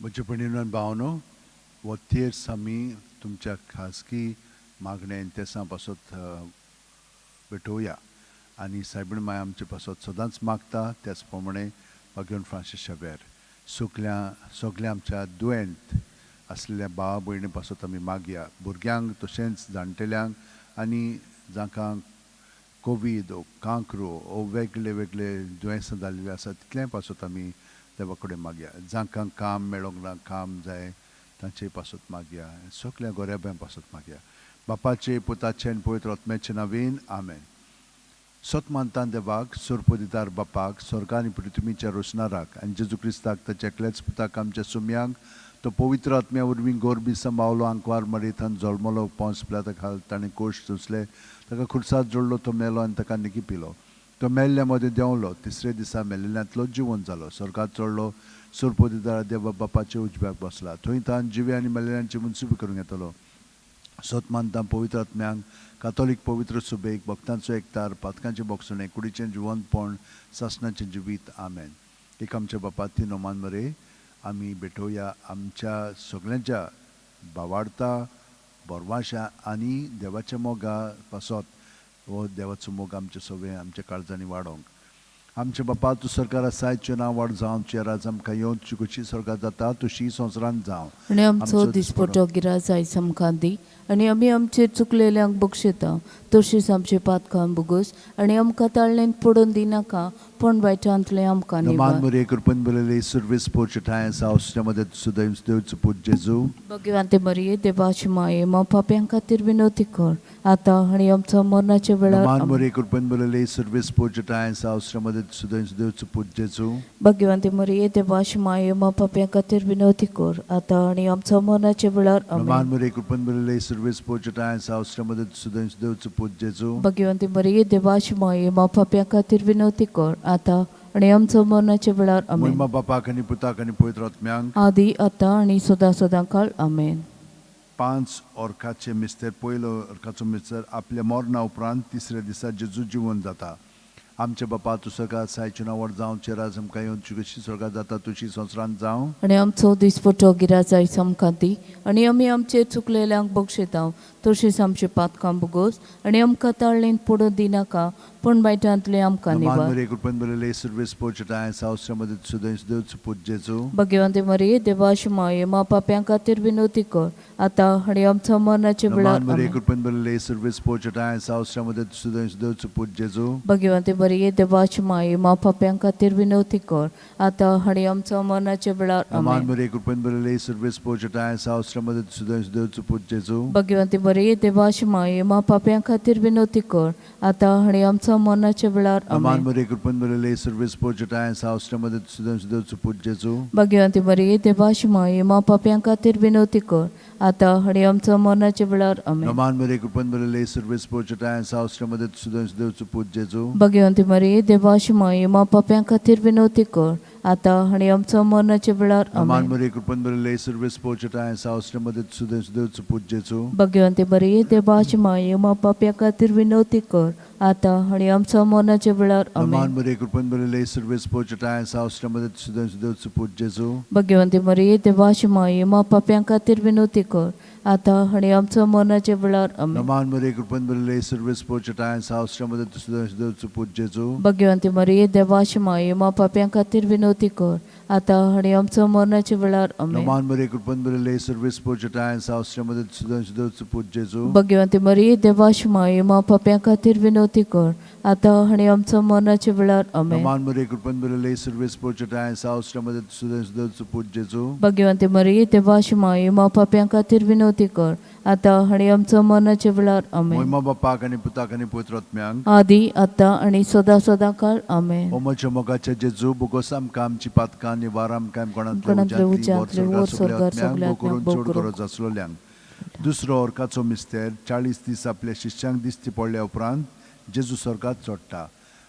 म्हजे भयणीनो भावनो वो तेर्स आमी तुमच्या खासगी मागण्या इंतेसां पासत भेटोवया आनी सायबीण माय आमचे पासत सदांच मागता त्याच प्रमाणे भगवान फ्रांसीस शावेर सगल्या आमच्या दुयेंत आसलेल्या भावा भयणी पासत आमी मागया भुरग्यांक तशेंच जाणटेल्यांक आनी जांकां कोवीड कांकरो ओ वेगळे वेगळे दुयेंसां जाल्ले आसा तितल्याय पासत आमी देवा कडेन मागया जांकां काम मेळोंक ना काम जाय तांचे पासत मागया सगल्या गोऱ्याब्यां पासत मागया बापाचे पुताचे आनी पवित्र आत्म्याचे नांवेन आमेन. सत मानता देवाक सोरपोदिदार बापाक स्वर्ग आनी पृथ्वीच्या रोशनाराक आनी जेजू क्रिस्ताक ताच्या एकल्याच पुताक आमच्या सुम्यांक तो पवित्र आत्म्या वरवीं गोरबी सांबावलो आंकवार मरयतान जल्मलो पोंस पिलाता खाल ताणें कोश चुसले ताका खुर्सात जोडलो तो मेलो आनी ताका निकी पिलो तो मेल्ल्या मदें देंवलो तिसरे दिसा मेल्लेल्यांतलो जिवंत जालो स्वर्गात चडलो सोरपोदिदार देवा बापाचे उजव्याक बसला थंय तान जिवे आनी मेल्लेल्यांची मुनसिबी करूंक येतलो. सत मानता पवित्र आत्म्यांक कातोलीक पवित्र सुबेक भक्तांचो एकतार पातकांचे बोगसणे कुडीचें जिवंतपण सासणाचें जिवीत आमेन. एक आमच्या बापा ती नोमान मरे आमी भेटोवया आमच्या सगळ्यांच्या भावार्था बोरवाशा आनी देवाच्या मोगा पासत हो देवाचो मोग आमचे सगळे आमच्या काळजांनी वाडोवंक. आमचे बापा तूं सरकार आसायचें नांव वाड जावं तुजें राज आमकां येवन तुजी कशी स्वर्गात जाता तशी संवसारांत जावं आनी आमचो दिसपटो गिराय आयज आमकां दी आनी आमी आमचेर चुकलेल्यांक बक्षिता तशीच आमचे पातकां बुगोस आनी आमकां ताळणेन पडोवन दिनाका पण वायटांतलें आमकां मान मरे कृपन बरले सर्विस पोर्चटाय सावस्या मध्ये सुदैव देवच पूज जेजू भगवंते मरिये देवाची माये मा पाप्यां खातीर विनोती कर आतां आनी आमच्या मरणाच्या वेळार मान मरे कृपन बरले सर्विस पोर्चटाय सावस्या मध्ये सुदैव देवच पूज जेजू भगवंते मरिये देवाची माये मा पाप्यां खातीर विनोती कर आतां आनी आमच्या मरणाच्या वेळार मान मरे कृपन बरले सर्विस पोर्चटाय सावस्या मध्ये सुदैव देवच पूज जेजू भगवंते मरिये देवाची माये मा पाप्यां खातीर विनोती कर आतां आनी आमच्या मरणाच्या वेळार आमेन. महिमा बापाक आनी पुताक आनी पवित्र आत्म्यांक आदी आतां आनी सदां काळ आमेन. 5 ऑर्काचे मिस्तर पयलो ऑर्काचो मिस्तर आपल्या मरणा उपरांत तिसऱ्या दिसा जेजू जिवंत जाता. आमचे बापा तूं सगळ्यात सायचें नांव जावं चेराज आमकां येवन तुजी कशी स्वर्गात जाता तुजी संवसारांत जावं आनी आमचो दिसपटो गिराय आयज आमकां दी आनी आमी आमचेर चुकलेल्यांक बक्षिता तशीच आमचे पातकां बुगोस आनी आमकां ताळणेन पडोवन दिनाका पण वायटांतलें आमकां निवार. मरे कृपन बरले सर्विस पोर्चटाय सावस्या मध्ये सुदैव देवच पूज जेजू भगवंते मरिये देवाची माये मा पाप्यां खातीर विनोती कर आतां आनी आमच्या मरणाच्या वेळार मरे आमेन. कृपन बरले सर्विस पोर्चटाय सावस्या मध्ये सुदैव देवच पूज जेजू भगवंते मरिये देवाची माये मा पाप्यां खातीर विनोती कर आतां आनी आमच्या मरणाच्या वेळार आमेन. मरे कृपन बरले सर्विस पोर्चटाय सावस्या मध्ये सुदैव देवच पूज जेजू भगवंते मरिये देवाची माये मा पाप्यां खातीर विनोती कर आतां आनी आमच्या मरणाच्या वेळार आमेन. मरे कृपन बरले सर्विस पोर्चटाय सावस्या मध्ये सुदैव देवच पूज जेजू भगवंते मरिये देवाची माये मा पाप्यां खातीर विनोती कर आतां आनी आमच्या मरणाच्या वेळार आमेन. मरे कृपन बरले सर्विस पोर्चटाय सावस्या मध्ये सुदैव देवच पूज जेजू भगवंते मरिये देवाची माये मा पाप्यां खातीर विनोती कर आतां आनी आमच्या मरणाच्या वेळार आमेन. मरे कृपन बरले सर्विस पोर्चटाय सावस्या मध्ये सुदैव देवच पूज जेजू भगवंते मरिये देवाची माये मा पाप्यां खातीर विनोती कर आतां आनी आमच्या मरणाच्या वेळार आमेन. मरे कृपन बरले सर्विस पोर्चटाय सावस्या मध्ये सुदैव देवच पूज जेजू भगवंते मरिये देवाची माये मा पाप्यां खातीर विनोती कर आतां आनी आमच्या मरणाच्या वेळार आमेन. मरे कृपन बरले सर्विस पोर्चटाय सावस्या मध्ये सुदैव देवच पूज जेजू भगवंते मरिये देवाची माये मा पाप्यां खातीर विनोती कर आतां आनी आमच्या मरणाच्या वेळार आमेन. मरे कृपन बरले सर्विस पोर्चटाय सावस्या मध्ये सुदैव देवच पूज जेजू भगवंते मरिये देवाची माये मा पाप्यां खातीर विनोती कर आतां आनी आमच्या मरणाच्या वेळार आमेन. मरे कृपन बरले सर्विस पोर्चटाय सावस्या मध्ये सुदैव देवच पूज जेजू भगवंते मरिये देवाची माये मा पाप्यां खातीर विनोती कर आतां आनी आमच्या मरणाच्या वेळार आमेन. महिमा बापाक आनी पुताक आनी पवित्र आत्म्यांक आदी आतां आनी सदां काळ आमेन. ओ म्हज्या मोगाच्या जेजू बुगोस आमकां आमची पातकां निवार आमकां कोणांतले उज्यांतले वर स्वर्गार सगळ्यांक करून बोग चड करूं. गरज आसलोल्यांक दुसरो ऑर्काचो मिस्तेर 40 दीस आपल्या शिश्यांक दिसती पडल्या उपरांत जेजू स्वर्गात चडटा.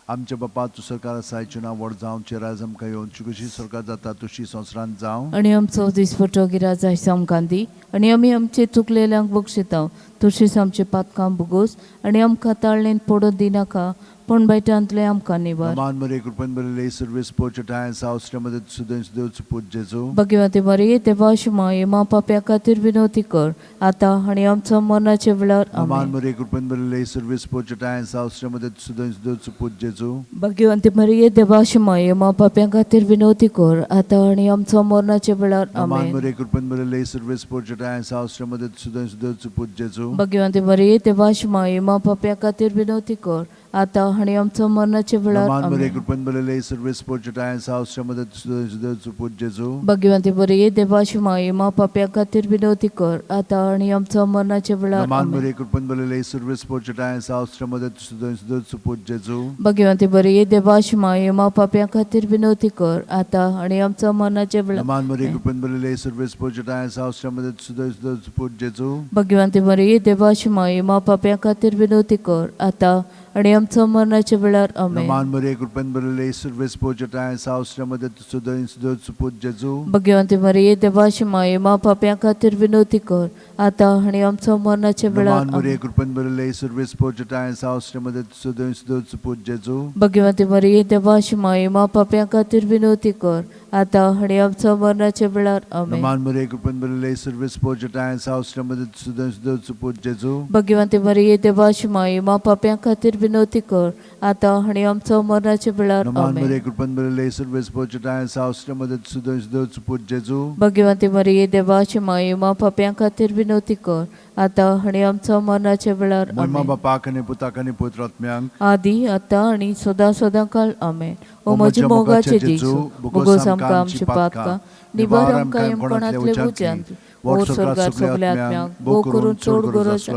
आमच्या बापा तूं सरकार आसायचें नांव व्हड जावं चेराज आमकां येवन तुजी कशी स्वर्गात जाता तशी संवसारांत जावं आनी आमचो दिसपटो गिराय आयज आमकां दी आनी आमी आमचे चुकलेल्यांक बक्षिता तशीच आमचे पातकां बुगोस आनी आमकां ताळणेन पडोवन दिनाका पण बायटांतले आमकां निवार Naman Maria, कृपेन भरलेली सर्वे स्पोचटाय सावस्ट्रामध्ये सुदैव देवचो पूज जेजू भगवती मरिये देवाशिमाये मा पाप्या खातीर विनवती कर आता आणि आमच्या मरणाच्या वेळार Naman आमेन. Maria, कृपेन भरलेली सर्वे स्पोचटाय सावस्ट्रामध्ये सुदैव देवचो पूज जेजू भगवती मरिये देवाशिमाये मा पाप्या खातीर विनवती कर आता आणि आमच्या मरणाच्या वेळार Naman आमेन. Maria, कृपेन भरलेली सर्वे स्पोचटाय सावस्ट्रामध्ये सुदैव देवचो पूज जेजू भगवती मरिये देवाशिमाये मा पाप्या खातीर विनवती कर आता आणि आमच्या मरणाच्या वेळार Naman Maria, आमेन. कृपेन भरलेली सर्वे स्पोचटाय सावस्ट्रामध्ये सुदैव देवचो पूज जेजू भगवती मरिये देवाशिमाये मा पाप्या खातीर विनवती कर आता आणि आमच्या मरणाच्या वेळार Naman आमेन. Maria, कृपेन भरलेली सर्वे स्पोचटाय सावस्ट्रामध्ये सुदैव देवचो पूज जेजू भगवती मरिये देवाशिमाये मा पाप्या खातीर विनवती कर आता आणि आमच्या मरणाच्या वेळार Naman Maria, कृपेन भरलेली सर्वे स्पोचटाय सावस्ट्रामध्ये सुदैव देवचो पूज जेजू भगवती मरिये देवाशिमाये मा पाप्या खातीर विनवती कर आता आणि आमच्या मरणाच्या वेळार आमेन. Naman Maria, कृपेन भरलेली सर्वे स्पोचटाय सावस्ट्रामध्ये सुदैव देवचो पूज जेजू भगवती मरिये देवाशिमाये मा पाप्या खातीर विनवती कर आता आणि आमच्या मरणाच्या वेळार Naman Maria, कृपेन भरलेली सर्वे स्पोचटाय सावस्ट्रामध्ये सुदैव देवचो पूज जेजू भगवती मरिये देवाशिमाये मा पाप्या खातीर विनवती कर आता आणि आमच्या मरणाच्या वेळार आमेन. Naman Maria, कृपेन भरलेली सर्वे स्पोचटाय सावस्ट्रामध्ये सुदैव देवचो पूज जेजू भगवती मरिये देवाशिमाये मा पाप्या खातीर विनवती कर आता आणि आमच्या मरणाच्या वेळार Naman आमेन. Maria, कृपेन भरलेली सर्वे स्पोचटाय सावस्ट्रामध्ये सुदैव देवचो पूज जेजू भगवती मरिये देवाशिमाये मा पाप्या खातीर विनवती कर आता आणि आमच्या मरणाच्या वेळार महिमा आमेन. बापाक आनी पुताक आनी पवित्र आत्म्यांक आदी आता आणि सदा काळ आमेन. ओ म्हजे मोगाचे जेजू भोगोस आमकां आमची पातकां निबार आमकां येमकोणांतले उज्यांत ओर स्वर्गार सगल्या आत्म्यांक भोव करून चड गरज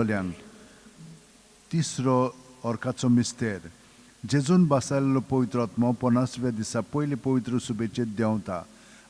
तिसरो ऑर्काचो मिस्तेर जेजून बसयल्लो पवित्र आत्मो 50व्या दिसा पयली पवित्र सुबेचेर देंवता.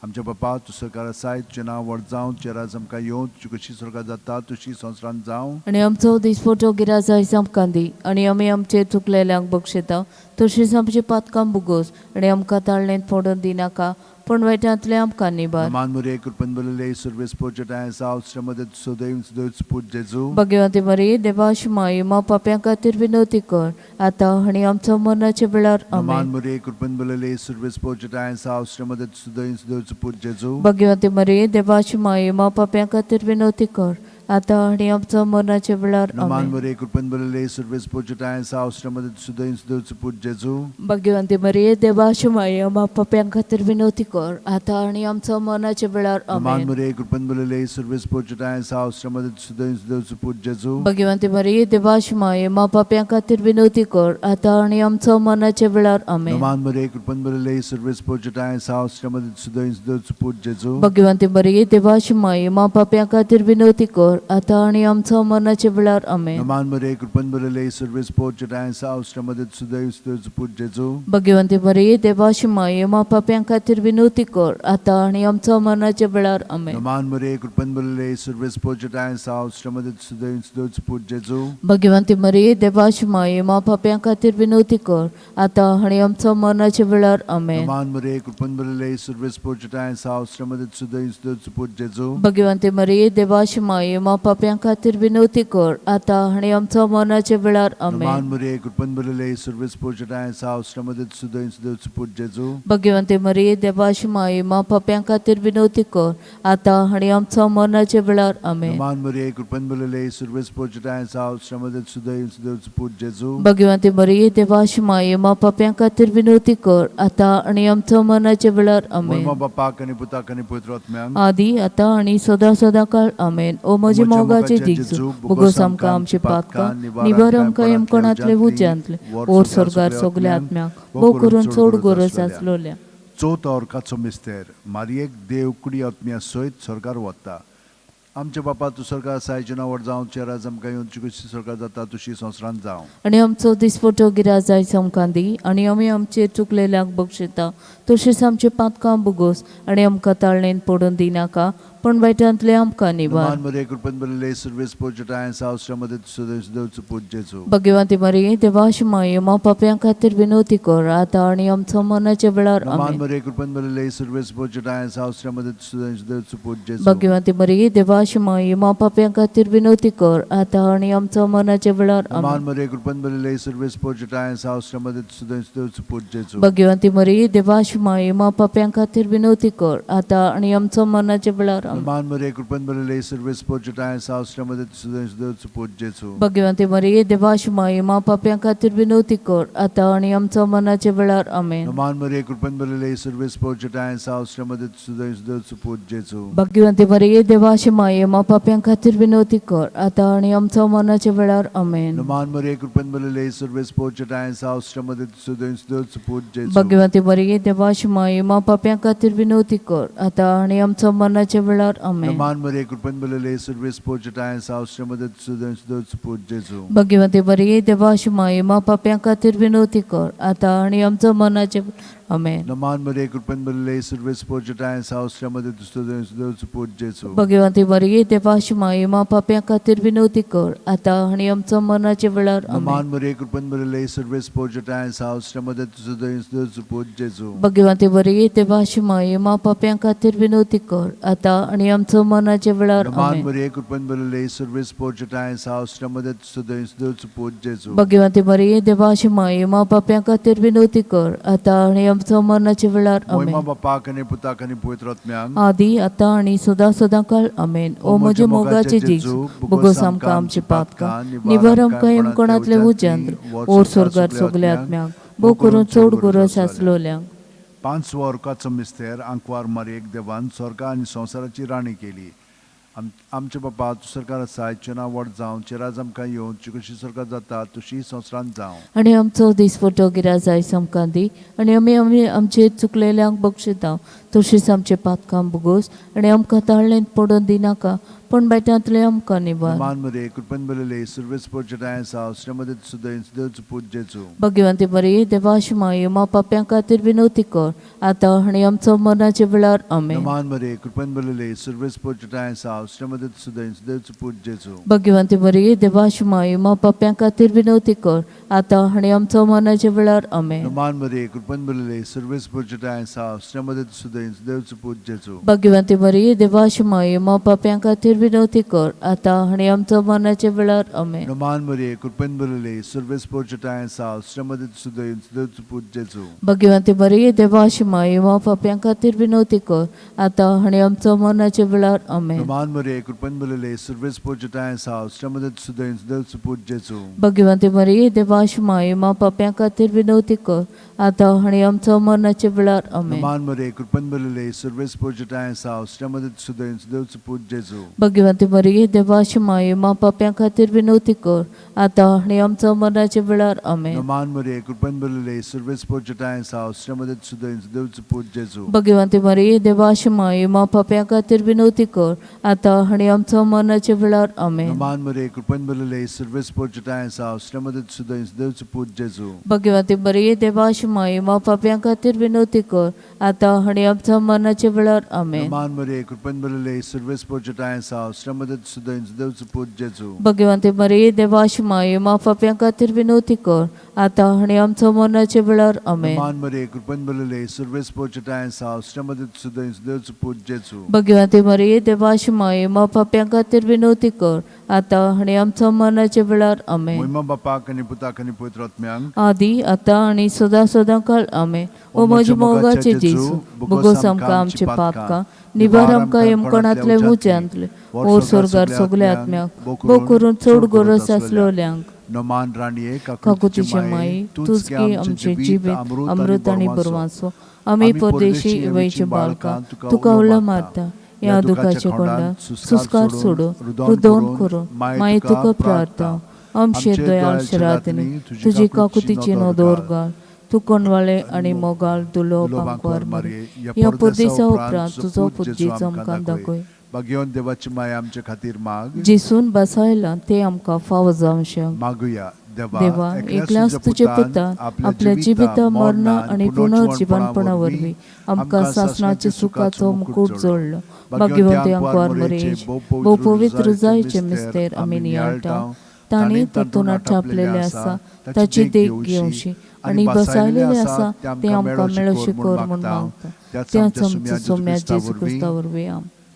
आमच्या बापा तूं सकाळ आसाय तुजें नांव व्हड जावं तुजें राज आमकां येवं तुजी कशी स्वर्गात जाता तशी संवसारांत जावं. आणि आमचो दिसपोटो गिराज आयज आमकां दी आणि आमी आमचे चुकलेल्यांक बक्षिता तशीच आमची पातकां बुगोस आणि आमकां ताळणेंत पडून दिनाका पण वायटांतले आमकां निबार. Naman Maria, कृपेन भरलेली सर्वे स्पोचटाय सावस्ट्रामध्ये सुदैव देवचो पूज जेजू भगवती मरिये देवाशिमाये मा पाप्या खातीर विनवती कर आता आणि आमच्या मरणाच्या वेळार Naman आमेन. Maria, कृपेन भरलेली सर्वे स्पोचटाय सावस्ट्रामध्ये सुदैव देवचो पूज जेजू भगवती मरिये देवाशिमाये मा पाप्या खातीर विनवती कर आता आणि आमच्या मरणाच्या वेळार Naman आमेन. Maria, कृपेन भरलेली सर्वे स्पोचटाय सावस्ट्रामध्ये सुदैव देवचो पूज जेजू भगवती मरिये देवाशिमाये मा पाप्या खातीर विनवती कर आता आणि आमच्या मरणाच्या वेळार Naman आमेन. Maria, कृपेन भरलेली सर्वे स्पोचटाय सावस्ट्रामध्ये सुदैव देवचो पूज जेजू भगवती मरिये देवाशिमाये मा पाप्या खातीर विनवती कर आता आणि आमच्या मरणाच्या वेळार आमेन. Naman Maria, कृपेन भरलेली सर्वे स्पोचटाय सावस्ट्रामध्ये सुदैव देवचो पूज जेजू भगवती मरिये देवाशिमाये मा पाप्या खातीर विनवती कर आता आणि आमच्या मरणाच्या वेळार आमेन. Naman Maria, कृपेन भरलेली सर्वे स्पोचटाय सावस्ट्रामध्ये सुदैव देवचो पूज जेजू भगवती मरिये देवाशिमाये मा पाप्या खातीर विनवती कर आता आणि आमच्या मरणाच्या वेळार आमेन. Naman Maria, कृपेन भरलेली सर्वे स्पोचटाय सावस्ट्रामध्ये सुदैव देवचो पूज जेजू भगवती मरिये देवाशिमाये मा पाप्या खातीर विनवती कर आता आणि आमच्या मरणाच्या वेळार आमेन. Naman Maria, कृपेन भरलेली सर्वे स्पोचटाय सावस्ट्रामध्ये सुदैव देवचो पूज जेजू भगवती मरिये देवाशिमाये मा पाप्या खातीर विनवती कर आता आणि आमच्या मरणाच्या वेळार आमेन. Naman Maria, कृपेन भरलेली सर्वे स्पोचटाय सावस्ट्रामध्ये सुदैव देवचो पूज जेजू भगवती मरिये देवाशिमाये मा पाप्या खातीर विनवती कर आता आणि आमच्या मरणाच्या वेळार आमेन. Naman Maria, कृपेन भरलेली सर्वे स्पोचटाय सावस्ट्रामध्ये सुदैव देवचो पूज जेजू भगवती मरिये देवाशिमाये मा पाप्या खातीर विनवती कर आता आणि आमच्या मरणाच्या वेळार आमेन. महिमा बापाक आनी पुताक आनी पवित्र आत्म्यांक आदी आता आणि सदा काळ आमेन. ओ म्हजे मोगाचे जेजू भोगोस आमकां आमची पातकां निबार आमकां येमकोणांतले उज्यांतले ओर स्वर्गार सगल्या आत्म्यांक भोव करून चड गरज आसलोल्या. चवथो ऑर्काचो मिस्तेर मारयेक देव कुडी आत्म्या सयत स्वर्गार वता. आमचे बापा तूं स्वर्गार आसाय तुजें नांव व्हड जावं तुजें राज आमकां येवं तुजी कशी स्वर्गार जाता तशी संवसारांत जावं. आणि आमचो दिसपोटो गिराज आयज आमकां दी आणि आमी आमचेर चुकलेल्यांक बक्षिता तशीच आमची पातकां बुगोस आणि आमकां ताळणेंत पडून दिनाका पण वायटांतले आमकां निवार. नमान मरे कृपन बरले सर्वेस पोचटाय सावस्त्रामध्ये सुदेश देवच पूजेचो. भगवंती मरिये देवाची माये मा पाप्यां खातीर विनवती कर आता आणि आमच्या मरणाच्या वेळार नमान आमेन. मरे कृपन बरले सर्वेस पोचटाय सावस्त्रामध्ये सुदेश देवच पूजेचो. भगवंती मरिये देवाची माये मा पाप्यां खातीर विनवती कर आता आणि आमच्या मरणाच्या वेळार नमान आमेन. मरे कृपन बरले सर्वेस पोचटाय सावस्त्रामध्ये सुदेश देवच पूजेचो. भगवंती मरिये देवाची माये मा पाप्यां खातीर विनवती कर आता आणि आमच्या मरणाच्या वेळार आमेन. नमान मरे कृपन बरले सर्वेस पोचटाय सावस्त्रामध्ये सुदेश देवच पूजेचो. भगवंती मरिये देवाची माये मा पाप्यां खातीर विनवती कर आता आणि आमच्या मरणाच्या वेळार आमेन. नमान मरे कृपन बरले सर्वेस पोचटाय सावस्त्रामध्ये सुदेश देवच पूजेचो. भगवंती मरिये देवाची माये मा पाप्यां खातीर विनवती कर आता आणि आमच्या मरणाच्या वेळार आमेन. नमान मरे कृपन बरले सर्वेस पोचटाय सावस्त्रामध्ये सुदेश देवच पूजेचो. भगवंती मरिये देवाची माये मा पाप्यां खातीर विनवती कर आता आणि आमच्या मरणाच्या वेळार आमेन. नमान मरे कृपन बरले सर्वेस पोचटाय सावस्त्रामध्ये सुदेश देवच पूजेचो. भगवंती मरिये देवाची माये मा पाप्यां खातीर विनवती कर आता आणि आमच्या मरणाच्या वेळार आमेन. नमान मरे कृपन बरले सर्वेस पोचटाय सावस्त्रामध्ये सुदेश देवच पूजेचो. भगवंती मरिये देवाची माये मा पाप्यां खातीर विनवती कर आता आणि आमच्या मरणाच्या वेळार आमेन. नमान मरे कृपन बरले सर्वेस पोचटाय सावस्त्रामध्ये सुदेश देवच पूजेचो. भगवंती मरिये देवाची माये मा पाप्यां खातीर विनवती कर आता आणि आमच्या मरणाच्या वेळार नमान आमेन. मरे कृपन बरले सर्वेस पोचटाय सावस्त्रामध्ये सुदेश देवच पूजेचो. भगवंती मरिये देवाची माये मा पाप्यां खातीर विनवती कर आता आणि आमच्या मरणाच्या वेळार महिमा आमेन. बापाक आणि पुताक आणि पवित्र आत्म्यांक आदी आता आणि सदां काळ आमेन. ओ म्हजे मोगाचे जेजू बुगोस आमकां आमची पातकां निवार आमकां येमकोणांतले उज्यांत ओर स्वर्गार सगल्या आत्म्यांक भोव करून चड गरज आसलोल्यांक. 5 वर्गाचो मिस्तेर आंकवार मारयेक देवान स्वर्गा आनी संवसाराची राणी केली. आमचे बापा तूं सरकार आसा नांव व्हड जावं चिराज आमकां येवं तुजी कशी स्वर्गात जाता तशी संवसारांत जावं. आणि आमचो दिसपटो गिराज आयज आमकां दी आणि आमी आमचे चुकलेल्यांक बक्षिता तशीच आमचे पातकां बुगोस आणि आमकां ताळ्ळेंत पडोवन दिनाका पण बेटांतले आमकां निवार. नमान मरे कृपन बरले सर्वेस पोचटाय सावस्त्रामध्ये सुदेश देवच पूजेचो. भगवंती मरिये देवाची माये मा पाप्यां खातीर विनवती कर आता आणि आमच्या मरणाच्या वेळार आमेन. नमान मरे कृपन बरले सर्वेस पोचटाय सावस्त्रामध्ये सुदेश देवच पूजेचो. भगवंती मरिये देवाची माये मा पाप्यां खातीर विनवती कर आता आणि आमच्या मरणाच्या वेळार आमेन. नमान मरे कृपन बरले सर्वेस पोचटाय सावस्त्रामध्ये सुदेश देवच पूजेचो. भगवंती मरिये देवाची माये मा पाप्यां खातीर विनवती कर आता आणि आमच्या मरणाच्या वेळार आमेन. नमान मरे कृपन बरले सर्वेस पोचटाय सावस्त्रामध्ये सुदेश देवच पूजेचो. भगवंती मरिये देवाची माये मा पाप्यां खातीर विनवती कर आता आणि आमच्या मरणाच्या वेळार आमेन. नमान मरे कृपन बरले सर्वेस पोचटाय सावस्त्रामध्ये सुदेश देवच पूजेचो. भगवंती मरिये देवाची माये मा पाप्यां खातीर विनवती कर आता आणि आमच्या मरणाच्या वेळार आमेन. नमान मरे कृपन बरले सर्वेस पोचटाय सावस्त्रामध्ये सुदेश देवच पूजेचो. भगवंती मरिये देवाची माये मा पाप्यां खातीर विनवती कर आता आणि आमच्या मरणाच्या वेळार आमेन. नमान मरे कृपन बरले सर्वेस पोचटाय सावस्त्रामध्ये सुदेश देवच पूजेचो. भगवंती मरिये देवाची माये मा पाप्यां खातीर विनवती कर आता आणि आमच्या मरणाच्या वेळार आमेन. नमान मरे कृपन बरले सर्वेस पोचटाय सावस्त्रामध्ये सुदेश देवच पूजेचो. भगवंती मरिये देवाची माये मा पाप्यां खातीर विनवती कर आता आणि आमच्या मरणाच्या वेळार आमेन. नमान मरे कृपन बरले सर्वेस पोचटाय सावस्त्रामध्ये सुदेश देवच पूजेचो. भगवंती मरिये देवाची माये मा पाप्यां खातीर विनवती कर आता आणि आमच्या मरणाच्या वेळार आमेन. नमान मरे कृपन बरले सर्वेस पोचटाय सावस्त्रामध्ये सुदेश देवच पूजेचो. भगवंती मरिये देवाची माये मा पाप्यां खातीर विनवती कर आता आणि आमच्या मरणाच्या वेळार आमेन. महिमा बापाक आणि पुताक आणि पवित्र आत्म्यांक आदी आता आणि सदां काळ आमेन. ओ म्हजे मोगाचे जेजू बुगोस आमकां आमची पातकां निवार आमकां येमकोणांतले उज्यांतले ओर स्वर्गार सगल्या आत्म्यांक भोव करून चड गरज आसलोल्यांक. नमान राणीये काकुतीचे माई तुझ की आमचे जिवीत अमृत आणि बरवासो आमी परदेशी इवयचे बाळकां तुका उला मारता या दुखाचे कोंडा सुस्कार सोडो रुदोन करून माई तुका प्रार्थना. आमचे दयाळ शरातनी तुजी काकुतीची नोदोर घाल तू कोणवाळे आणि मोगाल दुलो पांकवार मारी या परदेसा उपरांत तुजो पुज्जीचो आमकां दाखय. भगवंत देवाची माय आमचे खातीर माग. जिसून बसायला ते आमकां फावो जावं शें. मागुया. देवा एकल्याच तुझे पुतान आपल्या जिवित मरण आणि पुनर्जीवनपणावरवी आमकां सासणाच्या सुखाचो मुकुट जोडलो. भाग्यवंत अंकवार मरेज भोव पवित्र जायचे मिस्तेर आमी नियाळटा. तांणी तातूंत छापलेले आसा ताची देख घेवशी आणि बसायलेले आसा ते आमकां मेळोशी कर म्हूण मागता. त्याच आमचो सोम्या जेजू क्रिस्ता वरवीं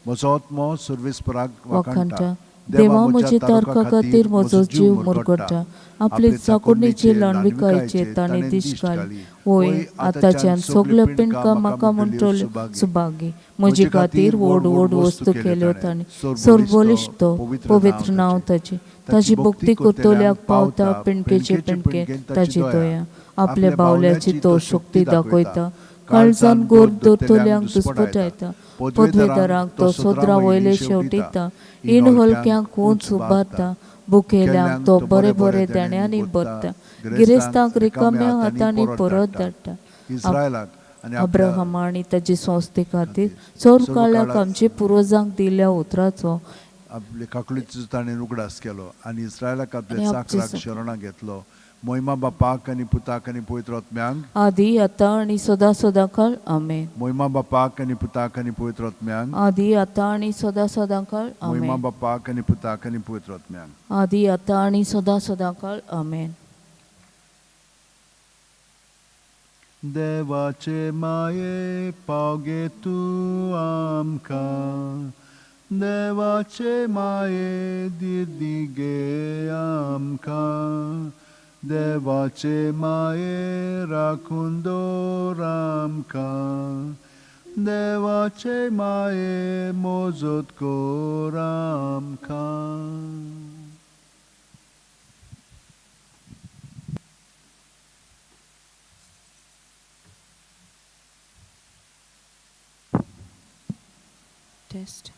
म्हजो आत्मो सर्वेस्पराक वाखाणटा. देवा म्हजे तारखा खातीर म्हजो जीव मुरगडटा. आपले चाकुडणीचे लांडविकायचे ताणें दिश घाली. वय आतांच्यान सगळे पिणकां म्हाका म्हणटल्यो सुभागी. म्हजे खातीर व्हड व्हड वस्तू केल्यो ताणें. सर्वबलिश्ठ पवित्र नांव ताचें. ताची भक्ती करतल्याक पावता पिणकेचे पिणके ताची दया. आपल्या बावल्याची तो शक्ती दाखयता. काळजान गोर दोतोल्यांक दुस्पटायता. पदवेदारांक तो सोद्रा वयले शेवटिता. इन हलक्यांक उंच उबारता. भुकेल्यांक तो बरे बरे देण्यांनी भरता. गिरेस्तांक रिकाम्या हातांनी परत धाडटा. अब्राहमा आनी ताचे संस्थे खातीर चड काळाक आमचे पुर्वजांक दिल्ल्या उतराचो आपले काकुळीचो ताणें उगडास केलो आनी इस्रायलाक आपल्या चाकराक शरणां घेतलो. मोहिमा बापाक आनी पुताक आनी पवित्र आत्म्यांक आदी आतां आनी सदां सदांकाळ आमेन. मोहिमा बापाक आनी पुताक आनी पवित्र आत्म्यांक आदी आतां आनी सदां सदांकाळ मोहिमा आमेन. बापाक आनी पुताक आनी पवित्र आत्म्यांक आदी आतां आनी सदां सदांकाळ आमेन. देवाचे माये पावगे तूं आमकां. देवाचे माये दिगे आमकां. देवाचे माये राखून दवर आमकां. देवाचे माये मोजत कर आमकां. टेस्ट